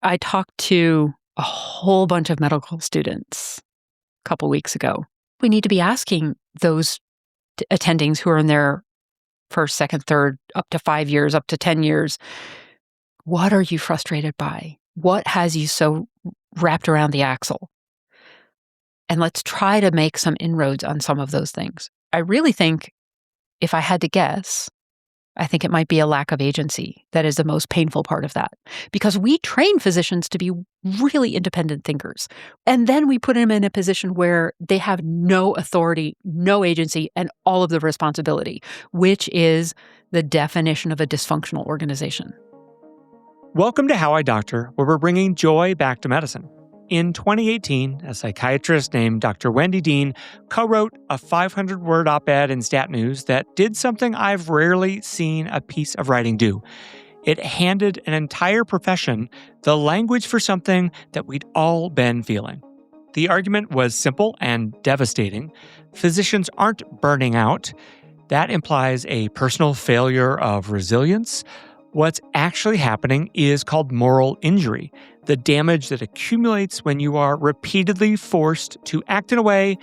I talked to a whole bunch of medical students a couple weeks ago. We need to be asking those attendings who are in their first, second, third, up to 5 years, up to 10 years, what are you frustrated by? What has you so wrapped around the axle? And let's try to make some inroads on some of those things. I really think, if I had to guess, I think it might be a lack of agency that is the most painful part of that. Because we train physicians to be really independent thinkers. And then we put them in a position where they have no authority, no agency, and all of the responsibility, which is the definition of a dysfunctional organization. Welcome to How I Doctor, where we're bringing joy back to medicine. In 2018, a psychiatrist named Dr. Wendy Dean co-wrote a 500-word op-ed in Stat News that did something I've rarely seen a piece of writing do. It handed an entire profession the language for something that we'd all been feeling. The argument was simple and devastating. Physicians aren't burning out. That implies a personal failure of resilience. What's actually happening is called moral injury, the damage that accumulates when you are repeatedly forced to act in a way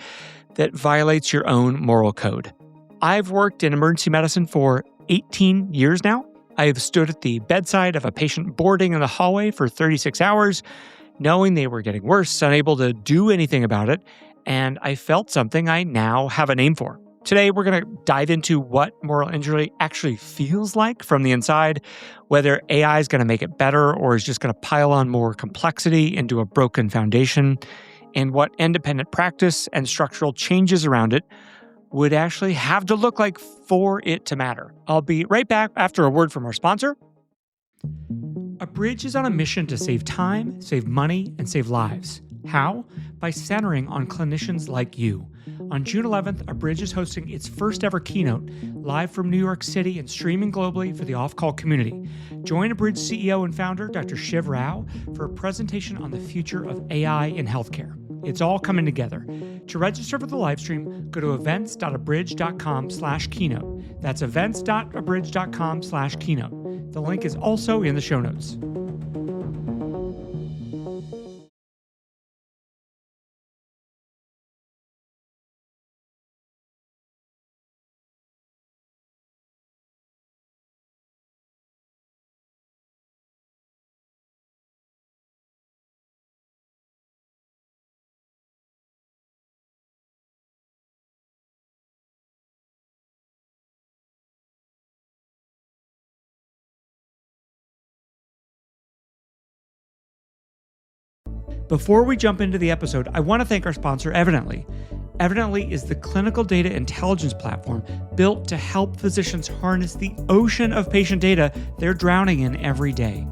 that violates your own moral code. I've worked in emergency medicine for 18 years now. I've stood at the bedside of a patient boarding in the hallway for 36 hours, knowing they were getting worse, unable to do anything about it, and I felt something I now have a name for. Today, we're going to dive into what moral injury actually feels like from the inside, whether AI is going to make it better or is just going to pile on more complexity into a broken foundation, and what independent practice and structural changes around it would actually have to look like for it to matter. I'll be right back after a word from our sponsor. Abridge is on a mission to save time, save money, and save lives. How? By centering on clinicians like you. On June 11th, Abridge is hosting its first ever keynote, live from New York City and streaming globally for the off-call community. Join Abridge CEO and founder, Dr. Shiv Rao, for a presentation on the future of AI in healthcare. It's all coming together. To register for the live stream, go to events.abridge.com/keynote. That's events.abridge.com/keynote. The link is also in the show notes. Before we jump into the episode, I want to thank our sponsor, Evidently. Evidently is the clinical data intelligence platform built to help physicians harness the ocean of patient data they're drowning in every day.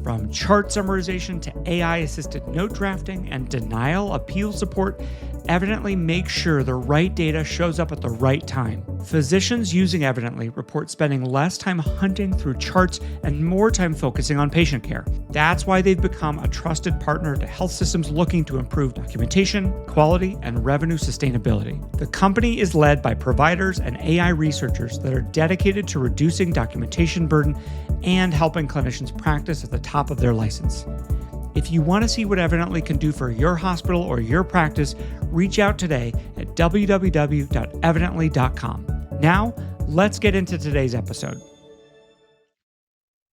From chart summarization to AI-assisted note drafting and denial appeal support, Evidently makes sure the right data shows up at the right time. Physicians using Evidently report spending less time hunting through charts and more time focusing on patient care. That's why they've become a trusted partner to health systems looking to improve documentation, quality, and revenue sustainability. The company is led by providers and AI researchers that are dedicated to reducing documentation burden and helping clinicians practice at the top of their license. If you want to see what Evidently can do for your hospital or your practice, reach out today at www.evidently.com. Now, let's get into today's episode.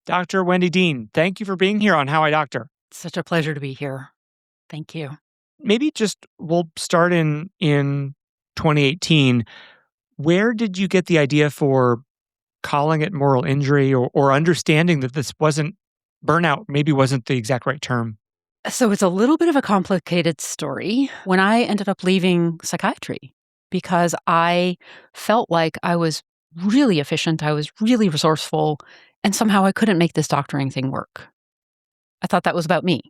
Dr. Wendy Dean, thank you for being here on How I Doctor. It's such a pleasure to be here. Thank you. Maybe we'll start in 2018. Where did you get the idea for calling it moral injury or understanding that this wasn't burnout, maybe wasn't the exact right term? So it's a little bit of a complicated story. When I ended up leaving psychiatry, because I felt like I was really efficient, I was really resourceful, and somehow I couldn't make this doctoring thing work. I thought that was about me.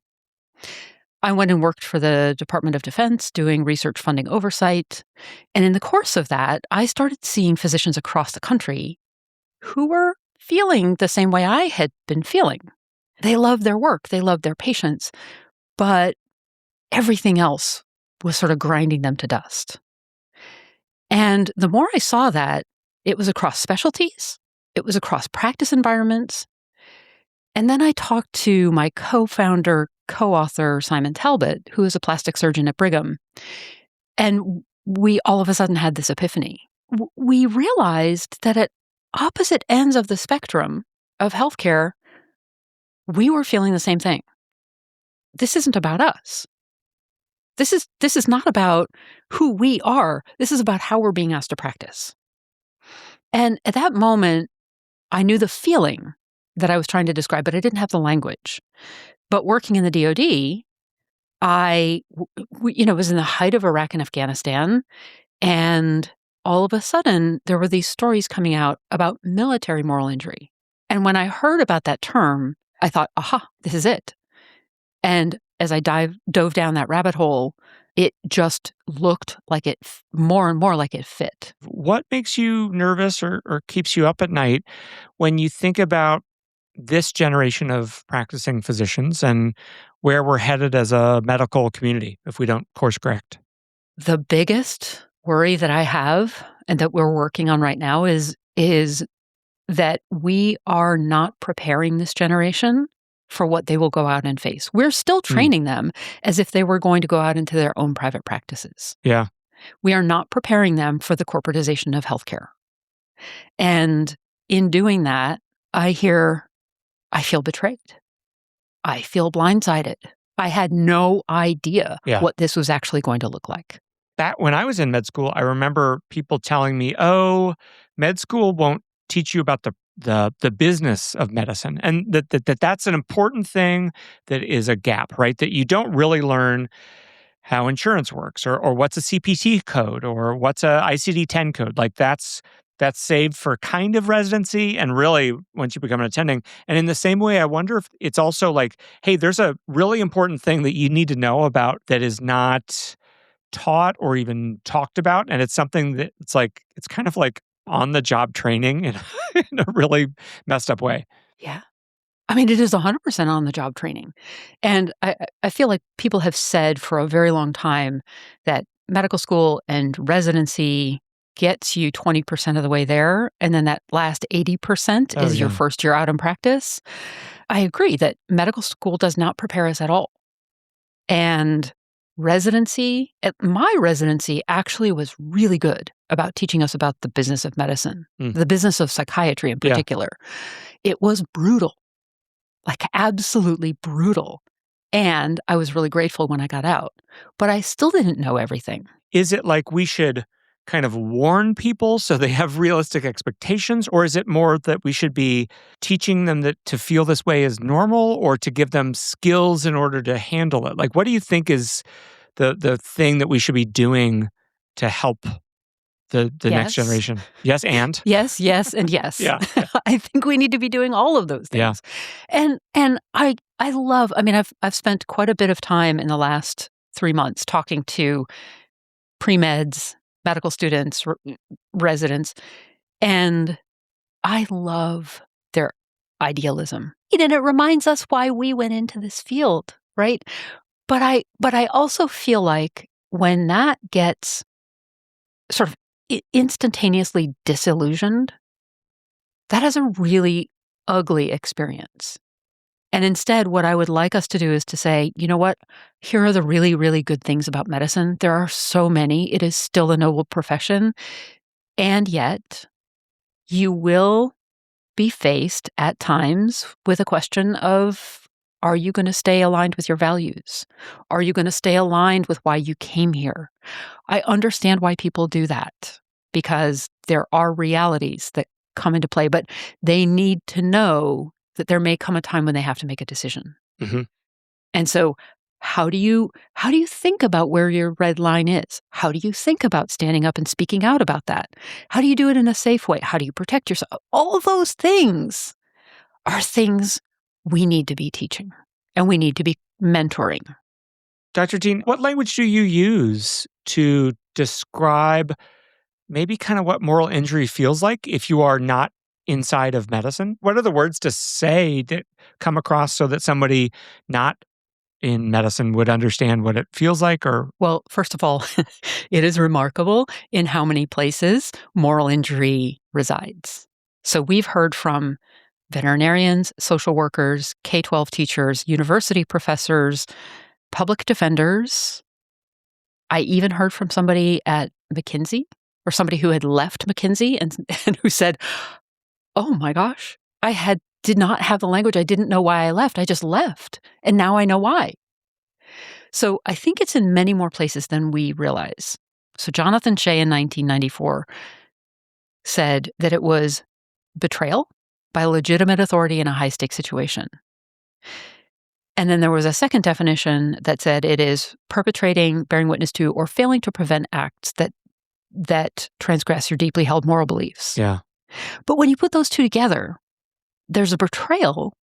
I went and worked for the Department of Defense doing research funding oversight. And in the course of that, I started seeing physicians across the country who were feeling the same way I had been feeling. They loved their work, they loved their patients, but everything else was sort of grinding them to dust. And the more I saw that, it was across specialties, it was across practice environments, And then I talked to my co-founder, co-author, Simon Talbot, who is a plastic surgeon at Brigham. And we all of a sudden had this epiphany. We realized that at opposite ends of the spectrum of healthcare, we were feeling the same thing. This isn't about us. This is not about who we are. This is about how we're being asked to practice. And at that moment, I knew the feeling that I was trying to describe, but I didn't have the language. But working in the DoD, was in the height of Iraq and Afghanistan, and all of a sudden, there were these stories coming out about military moral injury. And when I heard about that term, I thought, aha, this is it. And as I dove down that rabbit hole, it just looked like it more and more like it fit. What makes you nervous or keeps you up at night when you think about this generation of practicing physicians and where we're headed as a medical community if we don't course correct? The biggest worry that I have and that we're working on right now is that we are not preparing this generation for what they will go out and face. We're still training them as if they were going to go out into their own private practices. Yeah. We are not preparing them for the corporatization of healthcare. And in doing that, I feel betrayed. I feel blindsided. I had no idea what this was actually going to look like. That when I was in med school, I remember people telling me, "Oh, med school won't teach you about the business of medicine," and that's an important thing. That is a gap, right? That you don't really learn how insurance works, or what's a CPT code, or what's a ICD-10 code. Like that's saved for kind of residency, and really once you become an attending. And in the same way, I wonder if it's also like, hey, there's a really important thing that you need to know about that is not taught or even talked about, and it's something that it's kind of like on the job training in a really messed up way. Yeah. I mean, it is 100% on the job training. And I feel like people have said for a very long time that medical school and residency gets you 20% of the way there, and then that last 80% is your first year out in practice. I agree that medical school does not prepare us at all. And my residency actually was really good about teaching us about the business of medicine, the business of psychiatry in particular. It was brutal, like absolutely brutal. And I was really grateful when I got out, but I still didn't know everything. Is it like we should kind of warn people so they have realistic expectations, or is it more that we should be teaching them that to feel this way is normal, or to give them skills in order to handle it? Like, what do you think is the thing that we should be doing to help the next generation? Yes, and? Yes, and yes. Yeah. I think we need to be doing all of those things. Yeah. And I love, I mean, I've spent quite a bit of time in the last 3 months talking to pre-meds, medical students, residents, and I love their idealism. And it reminds us why we went into this field, right? But I also feel like when that gets sort of instantaneously disillusioned, that is a really ugly experience. And instead, what I would like us to do is to say, you know what? Here are the really, really good things about medicine. There are so many. It is still a noble profession. And yet, you will be faced at times with a question of, are you going to stay aligned with your values? Are you going to stay aligned with why you came here? I understand why people do that, because there are realities that come into play, but they need to know that there may come a time when they have to make a decision. Mm-hmm. And so how do you think about where your red line is? How do you think about standing up and speaking out about that? How do you do it in a safe way? How do you protect yourself? All of those things are things we need to be teaching, and we need to be mentoring. Dr. Dean, what language do you use to describe maybe kind of what moral injury feels like if you are not inside of medicine? What are the words to say that come across so that somebody not in medicine would understand what it feels like? Or well, first of all, it is remarkable in how many places moral injury resides. So we've heard from veterinarians, social workers, K-12 teachers, university professors, public defenders. I even heard from somebody at McKinsey, or somebody who had left McKinsey and who said, "Oh my gosh, did not have the language. I didn't know why I left. I just left. And now I know why." So I think it's in many more places than we realize. So Jonathan Shea in 1994 said that it was betrayal by legitimate authority in a high-stakes situation. And then there was a second definition that said it is perpetrating, bearing witness to, or failing to prevent acts that transgress your deeply held moral beliefs. Yeah. But when you put those two together, there's a betrayal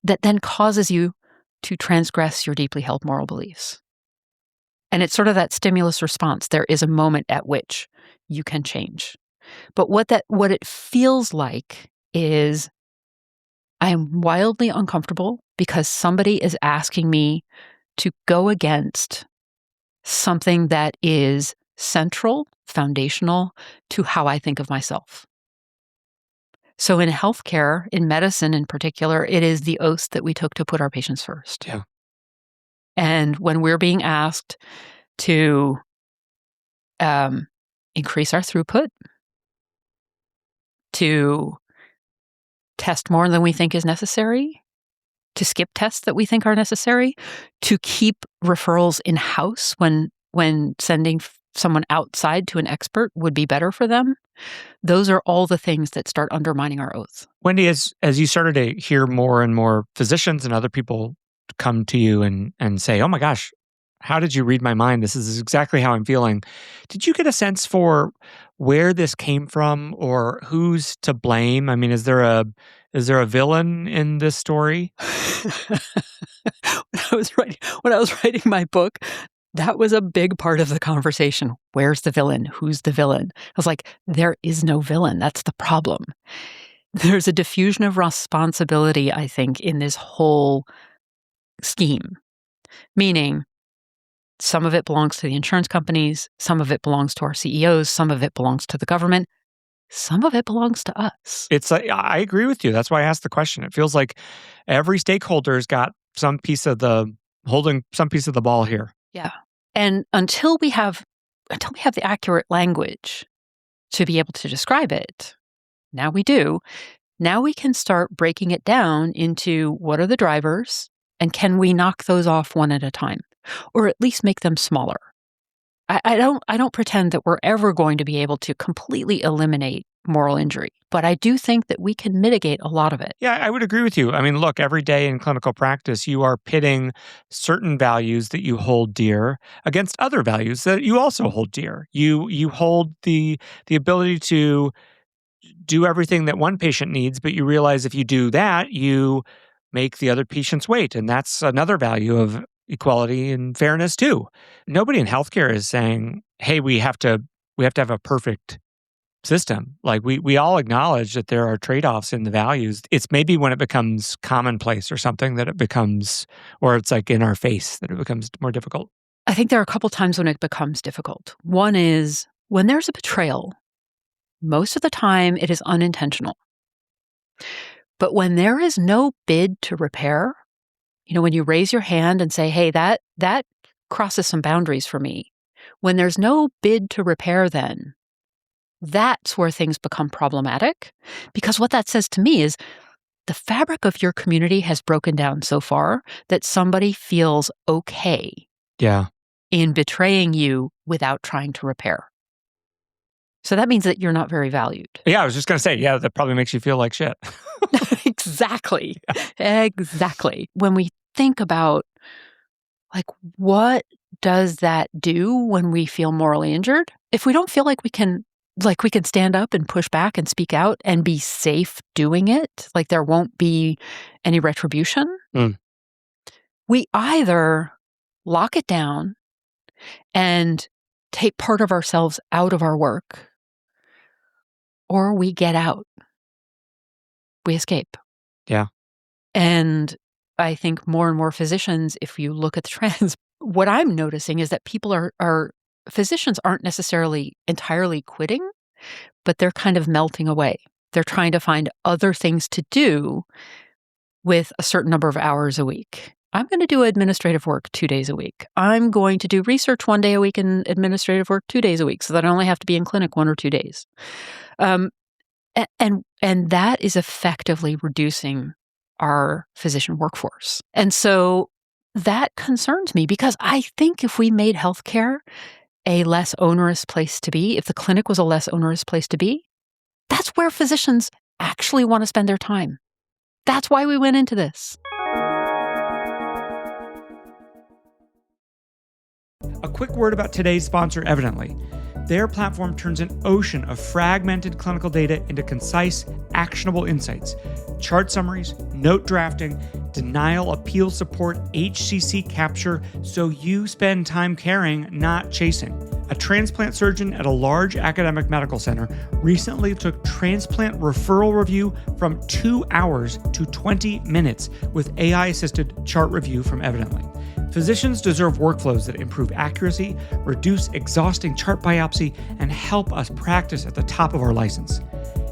that then causes you to transgress your deeply held moral beliefs. And it's sort of that stimulus response. There is a moment at which you can change. But what it feels like is I am wildly uncomfortable because somebody is asking me to go against something that is central, foundational to how I think of myself. So in healthcare, in medicine in particular, it is the oath that we took to put our patients first. Yeah. And when we're being asked to increase our throughput, to test more than we think is necessary, to skip tests that we think are necessary, to keep referrals in-house when sending someone outside to an expert would be better for them, those are all the things that start undermining our oath. Wendy, as you started to hear more and more physicians and other people come to you and say, "Oh my gosh, how did you read my mind? This is exactly how I'm feeling." Did you get a sense for where this came from or who's to blame? I mean, is there a villain in this story? When I was writing my book, that was a big part of the conversation. Where's the villain? Who's the villain? I was like, there is no villain. That's the problem. There's a diffusion of responsibility, I think, in this whole scheme, meaning some of it belongs to the insurance companies, some of it belongs to our CEOs, some of it belongs to the government, some of it belongs to us. It's like, I agree with you. That's why I asked the question. It feels like every stakeholder's got holding some piece of the ball here. Yeah. And until we have the accurate language to be able to describe it, now we do. Now we can start breaking it down into what are the drivers and can we knock those off one at a time, or at least make them smaller. I don't pretend that we're ever going to be able to completely eliminate moral injury, but I do think that we can mitigate a lot of it. Yeah, I would agree with you. I mean, look, every day in clinical practice, you are pitting certain values that you hold dear against other values that you also hold dear. You hold the ability to do everything that one patient needs, but you realize if you do that, you make the other patients wait, and that's another value of equality and fairness too. Nobody in healthcare is saying, "Hey, we have to have a perfect system." Like we all acknowledge that there are trade-offs in the values. It's maybe when it becomes commonplace or something that it becomes, or it's like in our face that it becomes more difficult. I think there are a couple times when it becomes difficult. One is when there's a betrayal, most of the time it is unintentional. But when there is no bid to repair, when you raise your hand and say, "Hey, that crosses some boundaries for me." When there's no bid to repair, then that's where things become problematic, because what that says to me is the fabric of your community has broken down so far that somebody feels okay Yeah. in betraying you without trying to repair. So that means that you're not very valued. Yeah, I was just going to say, yeah, that probably makes you feel like shit. Exactly. Yeah. Exactly. When we think about, like, what does that do when we feel morally injured? If we don't feel like we can stand up and push back and speak out and be safe doing it, like there won't be any retribution, we either lock it down and take part of ourselves out of our work, or we get out. We escape. Yeah. And I think more and more physicians, if you look at the trends, what I'm noticing is that physicians aren't necessarily entirely quitting, but they're kind of melting away. They're trying to find other things to do with a certain number of hours a week. I'm going to do administrative work 2 days a week. I'm going to do research 1 day a week and administrative work 2 days a week so that I only have to be in clinic 1 or 2 days. And that is effectively reducing our physician workforce. And so that concerns me because I think if we made healthcare a less onerous place to be, if the clinic was a less onerous place to be, that's where physicians actually want to spend their time. That's why we went into this. A quick word about today's sponsor, Evidently. Their platform turns an ocean of fragmented clinical data into concise, actionable insights. Chart summaries, note drafting, denial appeal support, HCC capture, so you spend time caring, not chasing. A transplant surgeon at a large academic medical center recently took transplant referral review from 2 hours to 20 minutes with AI-assisted chart review from Evidently. Physicians deserve workflows that improve accuracy, reduce exhausting chart biopsy, and help us practice at the top of our license.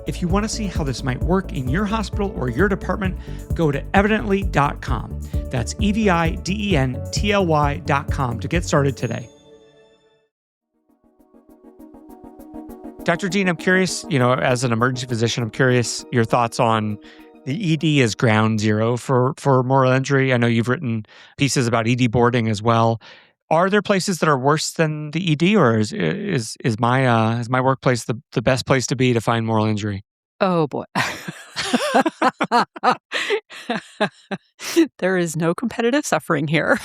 If you want to see how this might work in your hospital or your department, go to evidently.com. That's evidently.com to get started today. Dr. Dean, I'm curious, as an emergency physician, I'm curious your thoughts on the ED as ground zero for moral injury. I know you've written pieces about ED boarding as well. Are there places that are worse than the ED, or is my workplace the best place to be to find moral injury? Oh boy. There is no competitive suffering here.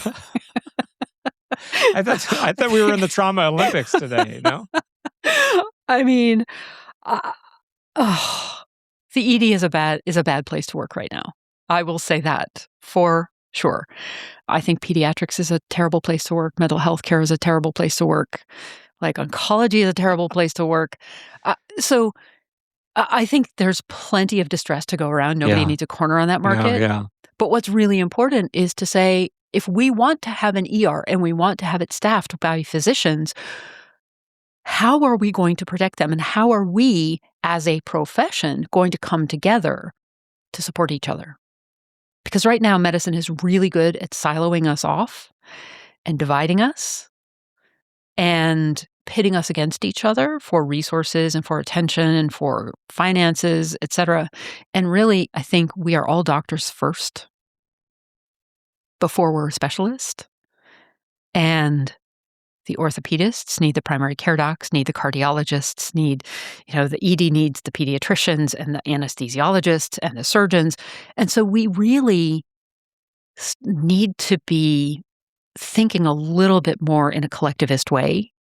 I thought we were in the trauma Olympics today, no? I mean, the ED is a bad place to work right now. I will say that for sure. I think pediatrics is a terrible place to work. Mental health care is a terrible place to work. Like oncology is a terrible place to work. So I think there's plenty of distress to go around. Nobody needs a corner on that market. Yeah. But what's really important is to say, if we want to have an ER and we want to have it staffed by physicians, how are we going to protect them? And how are we, as a profession, going to come together to support each other? Because right now, medicine is really good at siloing us off and dividing us and pitting us against each other for resources and for attention and for finances, et cetera. And really, I think we are all doctors first before we're a specialist. And the orthopedists need the primary care docs, need the cardiologists, need, the ED needs the pediatricians and the anesthesiologists and the surgeons. And so we really need to be thinking a little bit more in a collectivist way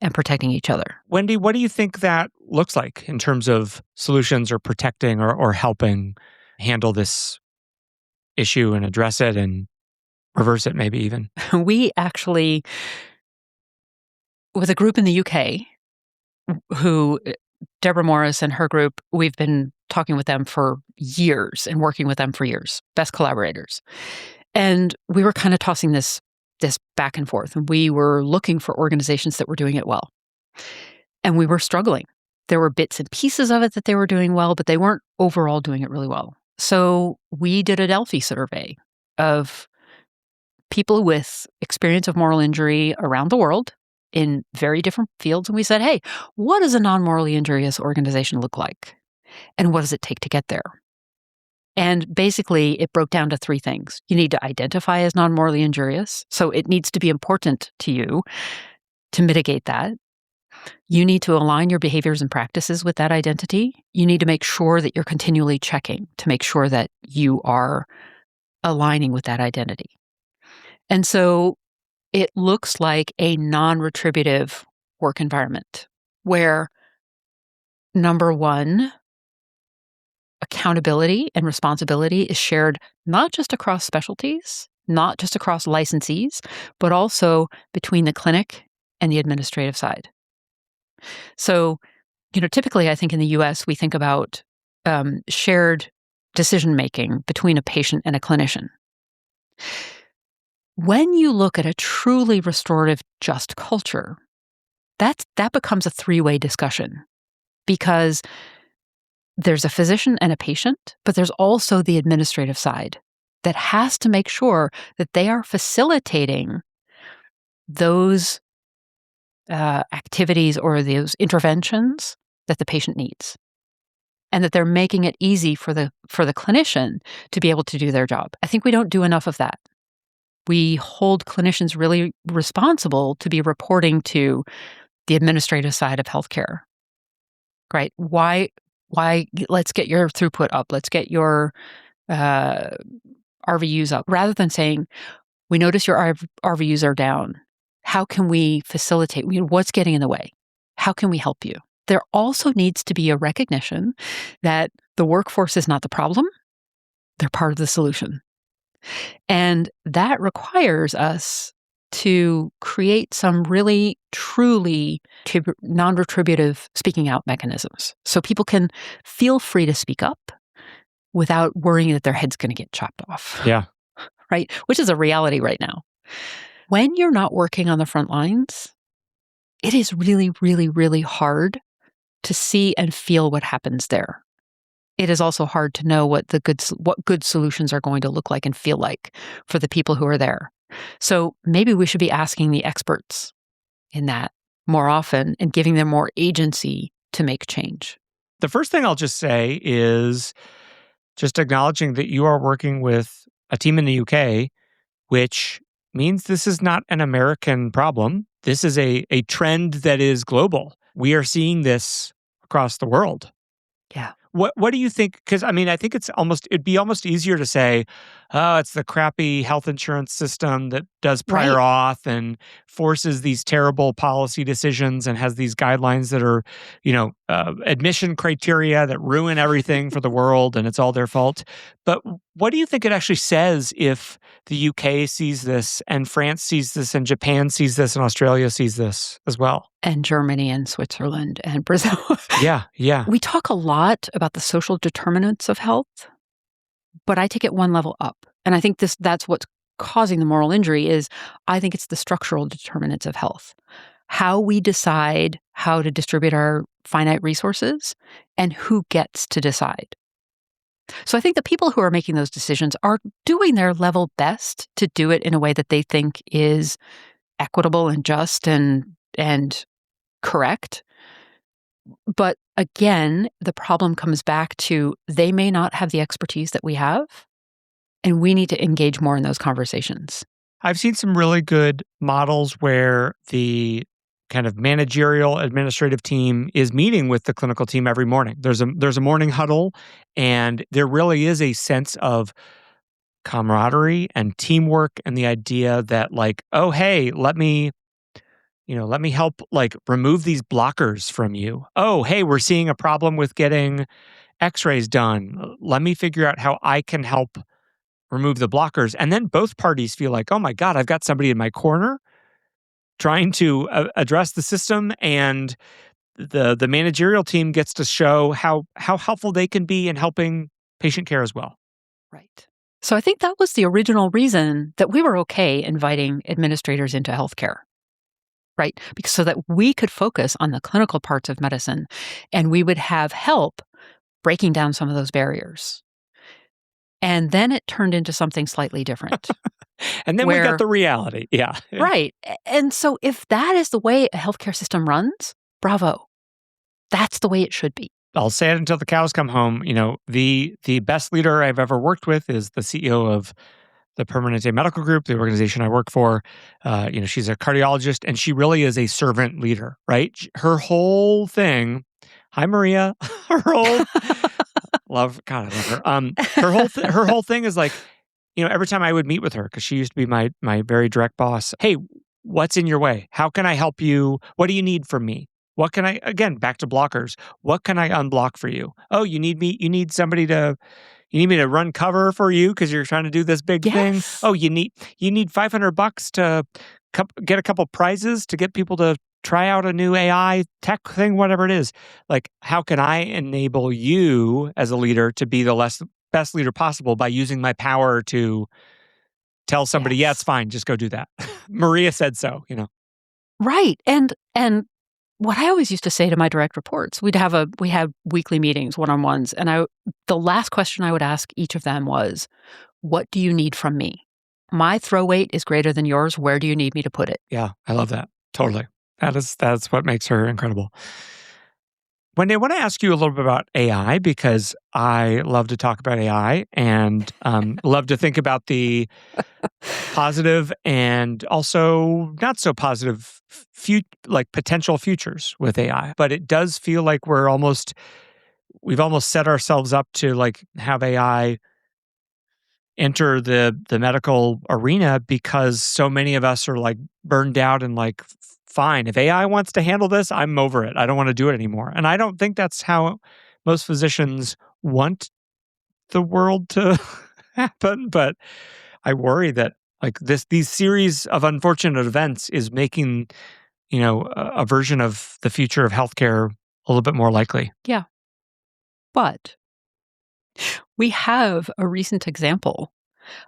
and protecting each other. Wendy, what do you think that looks like in terms of solutions or protecting or helping handle this issue and address it and reverse it maybe even? We actually, with a group in the UK who, Deborah Morris and her group, we've been talking with them for years and working with them for years, best collaborators. And we were kind of tossing this back and forth. And we were looking for organizations that were doing it well. And we were struggling. There were bits and pieces of it that they were doing well, but they weren't overall doing it really well. So we did a Delphi survey of people with experience of moral injury around the world in very different fields. And we said, hey, what does a non-morally injurious organization look like? And what does it take to get there? And basically, it broke down to 3 things. You need to identify as non-morally injurious. So it needs to be important to you to mitigate that. You need to align your behaviors and practices with that identity. You need to make sure that you're continually checking to make sure that you are aligning with that identity. And so it looks like a non-retributive work environment where, number 1, accountability and responsibility is shared not just across specialties, not just across licensees, but also between the clinic and the administrative side. So, typically I think in the US, we think about shared decision-making between a patient and a clinician. When you look at a truly restorative, just culture, that becomes a 3-way discussion, because there's a physician and a patient, but there's also the administrative side that has to make sure that they are facilitating those activities or those interventions that the patient needs, and that they're making it easy for the clinician to be able to do their job. I think we don't do enough of that. We hold clinicians really responsible to be reporting to the administrative side of healthcare, right? Why? Let's get your throughput up. Let's get your RVUs up, rather than saying, we notice your RVUs are down. How can we facilitate? What's getting in the way? How can we help you? There also needs to be a recognition that the workforce is not the problem. They're part of the solution. And that requires us to create some really, truly non-retributive speaking out mechanisms so people can feel free to speak up without worrying that their head's going to get chopped off. Yeah. Right? Which is a reality right now. When you're not working on the front lines, it is really, really, really hard to see and feel what happens there. It is also hard to know what good solutions are going to look like and feel like for the people who are there. So maybe we should be asking the experts in that more often and giving them more agency to make change. The first thing I'll just say is just acknowledging that you are working with a team in the UK, which means this is not an American problem. This is a trend that is global. We are seeing this across the world. Yeah. What do you think? Because I think it'd be almost easier to say, oh, it's the crappy health insurance system that does prior auth and forces these terrible policy decisions and has these guidelines that are, admission criteria that ruin everything for the world and it's all their fault. But what do you think it actually says if the UK sees this and France sees this and Japan sees this and Australia sees this as well? And Germany and Switzerland and Brazil. Yeah. We talk a lot about the social determinants of health, but I take it one level up. And I think that's what's causing the moral injury I think it's the structural determinants of health. How we decide how to distribute our finite resources and who gets to decide. So I think the people who are making those decisions are doing their level best to do it in a way that they think is equitable and just and correct. But again, the problem comes back to they may not have the expertise that we have, and we need to engage more in those conversations. I've seen some really good models where the kind of managerial administrative team is meeting with the clinical team every morning. There's a morning huddle, and there really is a sense of camaraderie and teamwork and the idea that oh, hey, let me help remove these blockers from you. Oh, hey, we're seeing a problem with getting x-rays done. Let me figure out how I can help remove the blockers. And then both parties feel like, oh my God, I've got somebody in my corner trying to address the system, and the managerial team gets to show how helpful they can be in helping patient care as well. Right. So I think that was the original reason that we were okay inviting administrators into healthcare. Right? Because so that we could focus on the clinical parts of medicine and we would have help breaking down some of those barriers. And then it turned into something slightly different. And then we got the reality. Yeah. Right. And so if that is the way a healthcare system runs, bravo. That's the way it should be. I'll say it until the cows come home. The best leader I've ever worked with is the CEO of the Permanente Medical Group, the organization I work for. She's a cardiologist, and she really is a servant leader, right? Her whole thing, hi Maria, her whole love, God, I love her. Her whole thing is every time I would meet with her, because she used to be my very direct boss. Hey, what's in your way? How can I help you? What do you need from me? What can I, again, back to blockers. What can I unblock for you? Oh, you need me to run cover for you because you're trying to do this big thing? Oh, you need $500 to get a couple prizes to get people to try out a new AI tech thing, whatever it is. How can I enable you as a leader to be the best leader possible by using my power to tell somebody, yeah, it's fine, just go do that. Maria said so, Right. And what I always used to say to my direct reports, we had weekly meetings, one-on-ones, and the last question I would ask each of them was, "What do you need from me? My throw weight is greater than yours. Where do you need me to put it?" Yeah, I love that. Totally. That's what makes her incredible. Wendy, I want to ask you a little bit about AI because I love to talk about AI and love to think about the positive and also not so positive like potential futures with AI. But it does feel like we've almost set ourselves up to like have AI enter the medical arena because so many of us are like burned out and like fine, if AI wants to handle this, I'm over it. I don't want to do it anymore. And I don't think that's how most physicians want the world to happen, but I worry that like these series of unfortunate events is making, a version of the future of healthcare a little bit more likely. Yeah. But we have a recent example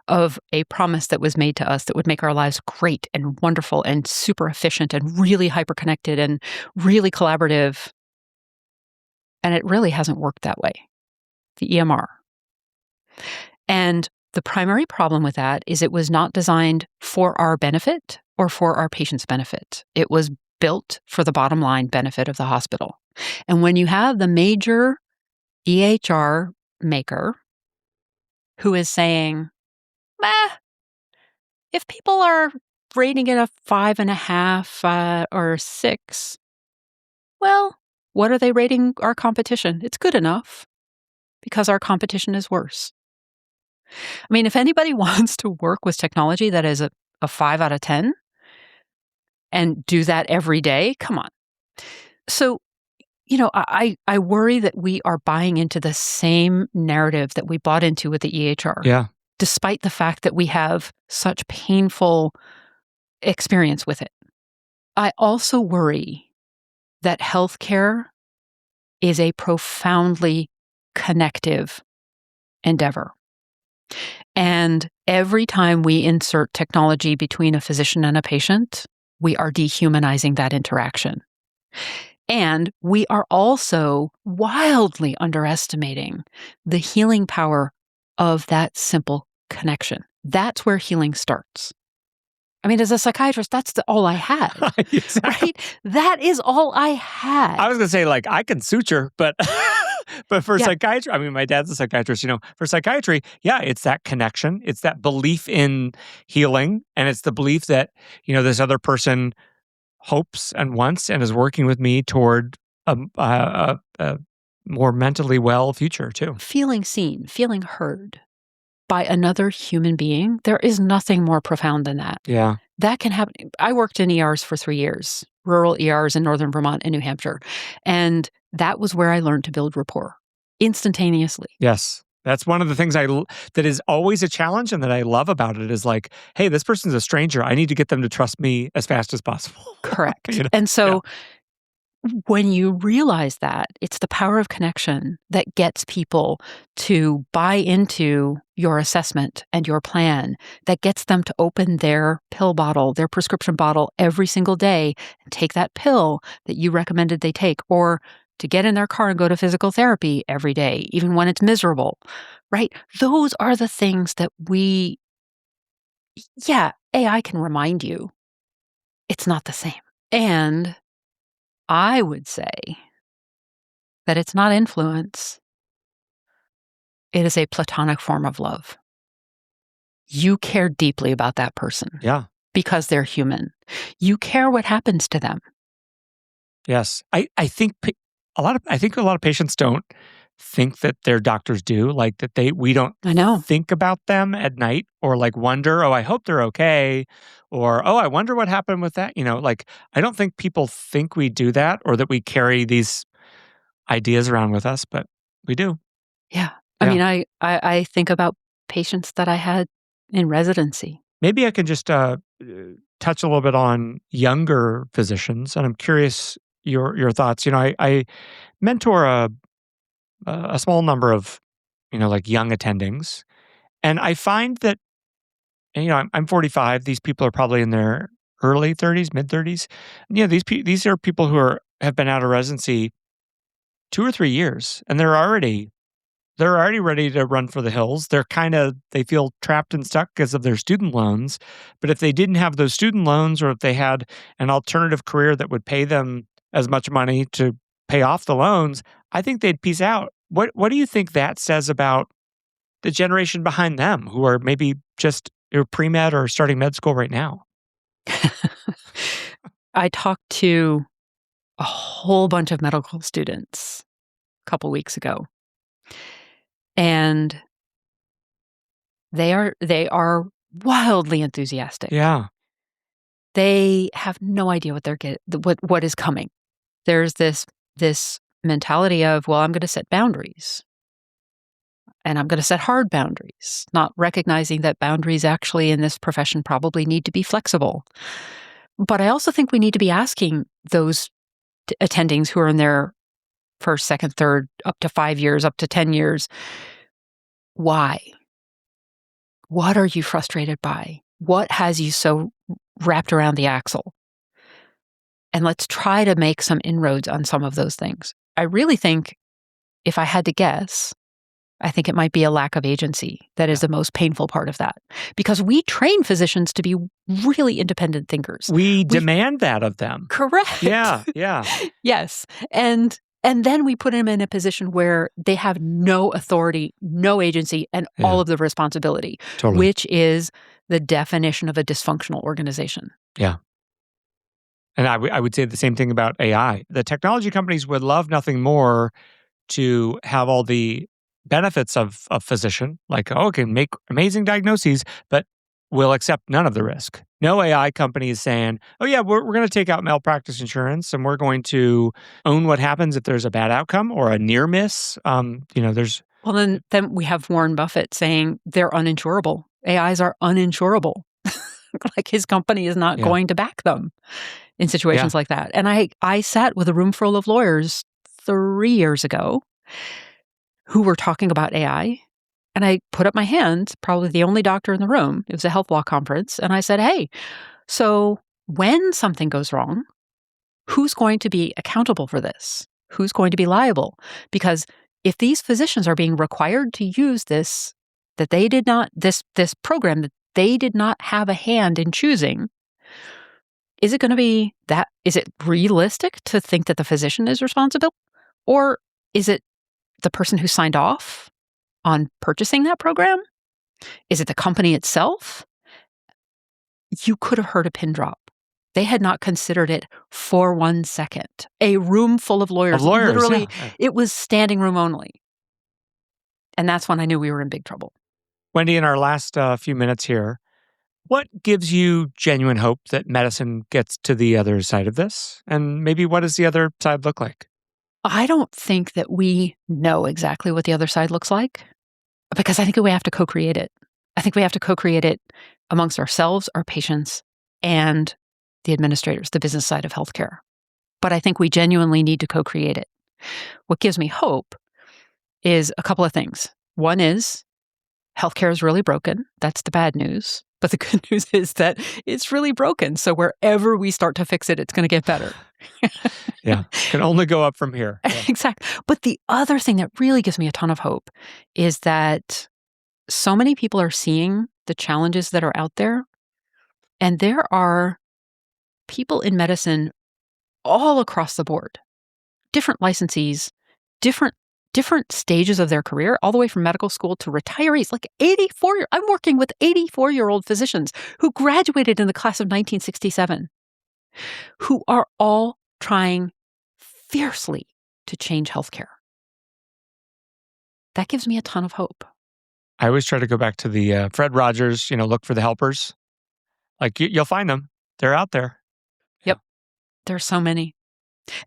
of a promise that was made to us that would make our lives great and wonderful and super efficient and really hyper-connected and really collaborative, and it really hasn't worked that way, the EMR. And the primary problem with that is it was not designed for our benefit or for our patients' benefit. It was built for the bottom line benefit of the hospital. And when you have the major EHR maker who is saying, if people are rating it a 5.5 or 6, well, what are they rating our competition? It's good enough because our competition is worse. I mean, if anybody wants to work with technology that is a 5 out of 10 and do that every day, come on. So, I worry that we are buying into the same narrative that we bought into with the EHR. Yeah. Despite the fact that we have such painful experience with it. I also worry that healthcare is a profoundly connective endeavor. And every time we insert technology between a physician and a patient, we are dehumanizing that interaction. And we are also wildly underestimating the healing power of that simple connection. That's where healing starts. I mean, as a psychiatrist, that's all I had, Exactly. right? That is all I had. I was going to say, like, I can suture, but but for psychiatry, I mean, my dad's a psychiatrist, for psychiatry, yeah, it's that connection. It's that belief in healing. And it's the belief that, this other person hopes and wants and is working with me toward a more mentally well future, too. Feeling seen, feeling heard by another human being, there is nothing more profound than that. Yeah. That can happen. I worked in ERs for 3 years, rural ERs in northern Vermont and New Hampshire. And that was where I learned to build rapport instantaneously. Yes. That's one of the things that is always a challenge and that I love about it is like, hey, this person's a stranger. I need to get them to trust me as fast as possible. Correct. And so when you realize that, it's the power of connection that gets people to buy into your assessment and your plan, that gets them to open their pill bottle, their prescription bottle every single day and take that pill that you recommended they take, or to get in their car and go to physical therapy every day, even when it's miserable, right? Those are the things that AI can remind you it's not the same. And I would say that it's not influence. It is a platonic form of love. You care deeply about that person. Yeah. Because they're human. You care what happens to them. Yes. I think a lot of patients don't think that their doctors do, like that we don't think about them at night or like wonder, oh, I hope they're okay, or oh, I wonder what happened with that. Like I don't think people think we do that or that we carry these ideas around with us, but we do. Yeah. I mean, I think about patients that I had in residency. Maybe I can just touch a little bit on younger physicians, and I'm curious your thoughts. I mentor a small number of, like young attendings. And I find that, I'm 45. These people are probably in their early 30s, mid 30s. These are people who are have been out of residency 2 or 3 years, and they're already ready to run for the hills. They feel trapped and stuck because of their student loans. But if they didn't have those student loans, or if they had an alternative career that would pay them as much money to pay off the loans, I think they'd peace out. What do you think that says about the generation behind them who are maybe just pre-med or starting med school right now? I talked to a whole bunch of medical students a couple weeks ago, and they are wildly enthusiastic. Yeah. They have no idea what is coming. There's this mentality of, well, I'm going to set boundaries, and I'm going to set hard boundaries, not recognizing that boundaries actually in this profession probably need to be flexible. But I also think we need to be asking those attendings who are in their first, second, third, up to 5 years, up to 10 years, why? What are you frustrated by? What has you so wrapped around the axle? And let's try to make some inroads on some of those things. I really think, if I had to guess, I think it might be a lack of agency that is the most painful part of that. Because we train physicians to be really independent thinkers. We demand that of them. Correct. Yeah. Yes. And then we put them in a position where they have no authority, no agency, and all of the responsibility, Totally. which is the definition of a dysfunctional organization. Yeah. And I would say the same thing about AI. The technology companies would love nothing more to have all the benefits of a physician, like, it can make amazing diagnoses, but will accept none of the risk. No AI company is saying, we're going to take out malpractice insurance, and we're going to own what happens if there's a bad outcome or a near miss. There's... Well, then we have Warren Buffett saying they're uninsurable. AIs are uninsurable. Like his company is not going to back them in situations like that. And I sat with a room full of lawyers 3 years ago who were talking about AI. And I put up my hand, probably the only doctor in the room. It was a health law conference. And I said, hey, so when something goes wrong, who's going to be accountable for this? Who's going to be liable? Because if these physicians are being required to use this program that they did not have a hand in choosing, is it going to be that? Is it realistic to think that the physician is responsible? Or is it the person who signed off on purchasing that program? Is it the company itself? You could have heard a pin drop. They had not considered it for 1 second. A room full of lawyers. Literally, it was standing room only. And that's when I knew we were in big trouble. Wendy, in our last few minutes here, what gives you genuine hope that medicine gets to the other side of this? And maybe what does the other side look like? I don't think that we know exactly what the other side looks like, because I think we have to co-create it. I think we have to co-create it amongst ourselves, our patients, and the administrators, the business side of healthcare. But I think we genuinely need to co-create it. What gives me hope is a couple of things. One is healthcare is really broken. That's the bad news. But the good news is that it's really broken. So wherever we start to fix it, it's going to get better. Yeah, can only go up from here. Yeah. Exactly. But the other thing that really gives me a ton of hope is that so many people are seeing the challenges that are out there. And there are people in medicine all across the board, different licensees, different stages of their career, all the way from medical school to retirees, like I'm working with 84-year-old physicians who graduated in the class of 1967, who are all trying fiercely to change healthcare. That gives me a ton of hope. I always try to go back to the Fred Rogers, look for the helpers. Like you'll find them. They're out there. Yep. There's so many.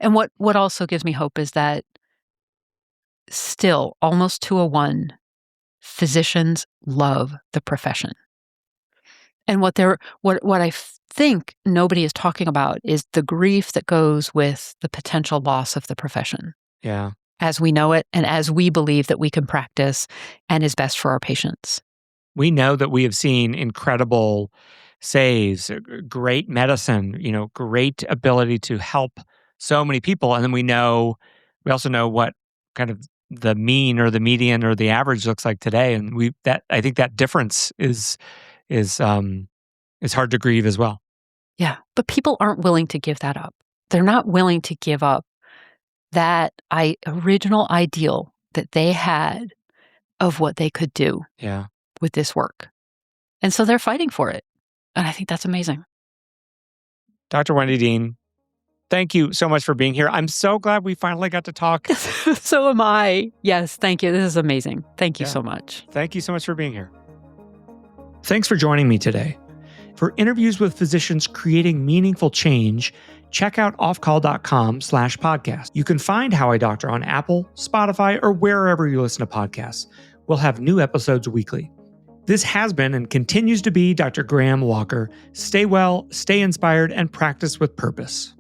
And what also gives me hope is that still, almost to a one, physicians love the profession. And what I think nobody is talking about is the grief that goes with the potential loss of the profession. Yeah. As we know it and as we believe that we can practice and is best for our patients. We know that we have seen incredible saves, great medicine, great ability to help so many people. And then we also know what kind of the mean or the median or the average looks like today. And I think that difference is hard to grieve as well. Yeah. But people aren't willing to give that up. They're not willing to give up that original ideal that they had of what they could do with this work. And so they're fighting for it. And I think that's amazing. Dr. Wendy Dean, thank you so much for being here. I'm so glad we finally got to talk. So am I. Yes, thank you. This is amazing. Thank you so much. Thank you so much for being here. Thanks for joining me today. For interviews with physicians creating meaningful change, check out offcall.com/podcast. You can find How I Doctor on Apple, Spotify, or wherever you listen to podcasts. We'll have new episodes weekly. This has been and continues to be Dr. Graham Walker. Stay well, stay inspired, and practice with purpose.